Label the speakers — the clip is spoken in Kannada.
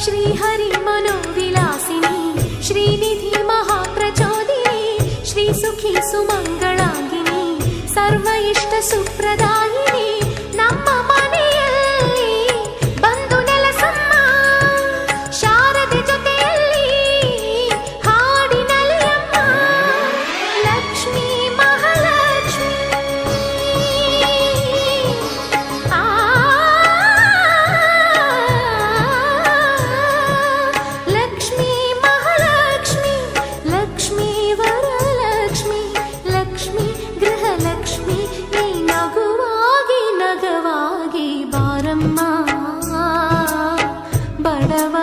Speaker 1: श्रीहरि मनोविलासिनी श्रीनिधि महाप्रचोदिनी श्रीसुखी सुमंगलांगिनी सर्व इष्ट सुप्रदायिनी ನಮ್ಮ ಮನೆಯಲ್ಲಿ ಬಂದು ನೆಲೆಸಮ್ಮ ಶಾರದೆ ಜೊತೆಯಲ್ಲಿ ಹಾಡಿನಲ್ಲಿ ಅಮ್ಮ ಲಕ್ಷ್ಮೀ ಮಹಾಲಕ್ಷ್ಮಿ ಲಕ್ಷ್ಮೀ ಮಹಾಲಕ್ಷ್ಮಿ ಲಕ್ಷ್ಮೀ ವರಲಕ್ಷ್ಮಿ ಲಕ್ಷ್ಮೀ ಗೃಹಲಕ್ಷ್ಮಿ ನೀ ನಗುವಾಗಿ ನಗವಾಗಿ ಬಾರಮ್ಮ ಬಡವ